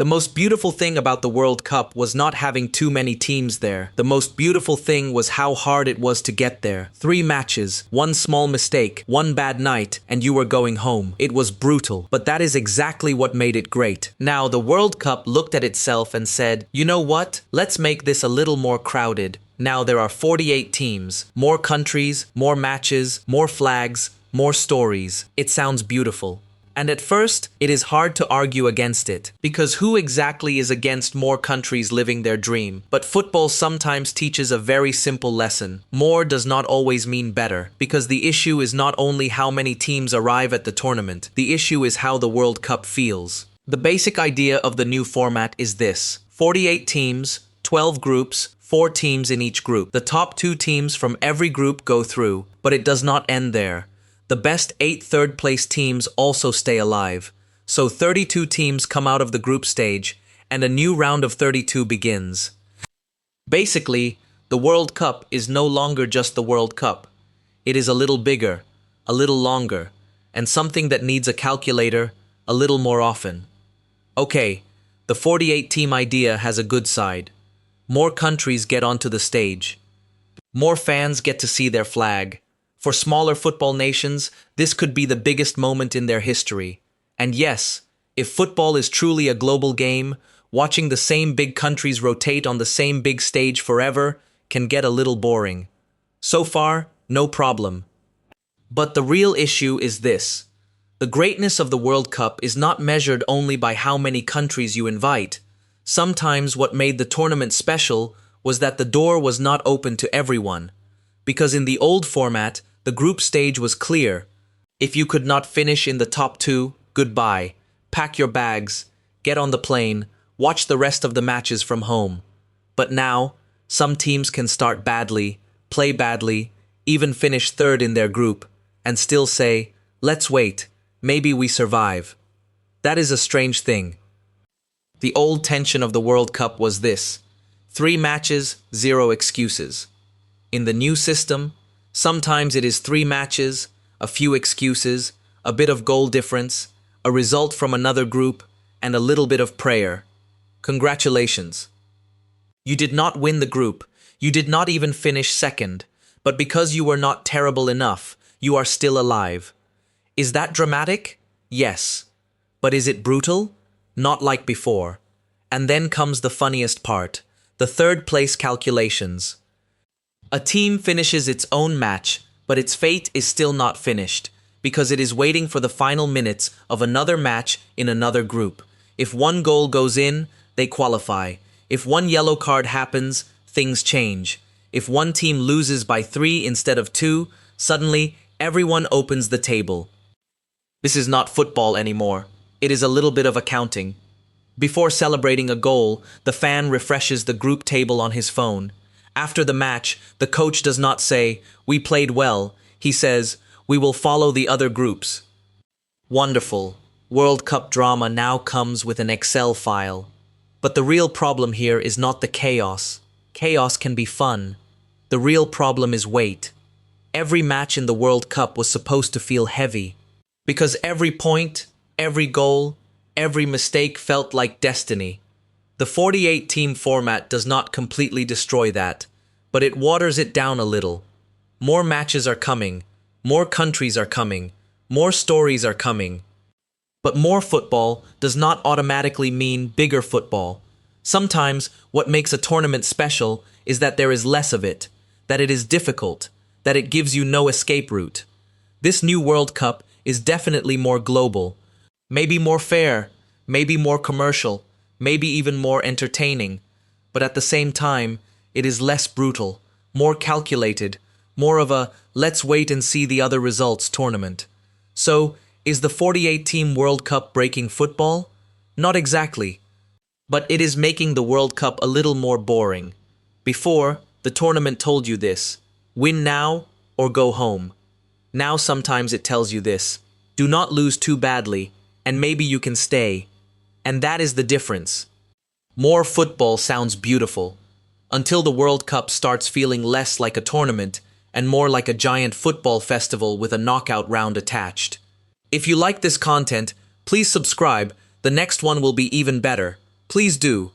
The most beautiful thing about the World Cup was not having too many teams there. The most beautiful thing was how hard it was to get there. 3 matches, 1 small mistake, 1 bad night, and you were going home. It was brutal, but that is exactly what made it great. Now, the World Cup looked at itself and said, you know what? Let's make this a little more crowded. Now there are 48 teams, more countries, more matches, more flags, more stories. It sounds beautiful. And at first, it is hard to argue against it, because who exactly is against more countries living their dream? But football sometimes teaches a very simple lesson. More does not always mean better, because the issue is not only how many teams arrive at the tournament, the issue is how the World Cup feels. The basic idea of the new format is this: 48 teams, 12 groups, 4 teams in each group. The top 2 teams from every group go through, but it does not end there. The best 8 third-place teams also stay alive, so 32 teams come out of the group stage, and a new round of 32 begins. Basically, the World Cup is no longer just the World Cup. It is a little bigger, a little longer, and something that needs a calculator a little more often. Okay, the 48-team idea has a good side. More countries get onto the stage. More fans get to see their flag. For smaller football nations, this could be the biggest moment in their history. And yes, if football is truly a global game, watching the same big countries rotate on the same big stage forever can get a little boring. So far, no problem. But the real issue is this. The greatness of the World Cup is not measured only by how many countries you invite. Sometimes what made the tournament special was that the door was not open to everyone. Because in the old format, the group stage was clear. If you could not finish in the top 2, goodbye. Pack your bags, get on the plane, watch the rest of the matches from home. But now, some teams can start badly, play badly, even finish 3rd in their group, and still say, let's wait, maybe we survive. That is a strange thing. The old tension of the World Cup was this: 3 matches, 0 excuses. In the new system, sometimes it is 3 matches, a few excuses, a bit of goal difference, a result from another group, and a little bit of prayer. Congratulations. You did not win the group, you did not even finish 2nd, but because you were not terrible enough, you are still alive. Is that dramatic? Yes. But is it brutal? Not like before. And then comes the funniest part, the 3rd place calculations. A team finishes its own match, but its fate is still not finished, because it is waiting for the final minutes of another match in another group. If 1 goal goes in, they qualify. If 1 yellow card happens, things change. If 1 team loses by 3 instead of 2, suddenly everyone opens the table. This is not football anymore. It is a little bit of accounting. Before celebrating a goal, the fan refreshes the group table on his phone. After the match, the coach does not say, "We played well." He says, "We will follow the other groups." Wonderful. World Cup drama now comes with an Excel file. But the real problem here is not the chaos. Chaos can be fun. The real problem is weight. Every match in the World Cup was supposed to feel heavy, because every point, every goal, every mistake felt like destiny. The 48-team format does not completely destroy that, but it waters it down a little. More matches are coming, more countries are coming, more stories are coming. But more football does not automatically mean bigger football. Sometimes what makes a tournament special is that there is less of it, that it is difficult, that it gives you no escape route. This new World Cup is definitely more global, maybe more fair, maybe more commercial, maybe even more entertaining, but at the same time, it is less brutal, more calculated, more of a let's wait and see the other results tournament. So, is the 48-team World Cup breaking football? Not exactly. But it is making the World Cup a little more boring. Before, the tournament told you this: win now or go home. Now sometimes it tells you this: do not lose too badly, and maybe you can stay. And that is the difference. More football sounds beautiful, until the World Cup starts feeling less like a tournament and more like a giant football festival with a knockout round attached. If you like this content, please subscribe. The next one will be even better. Please do.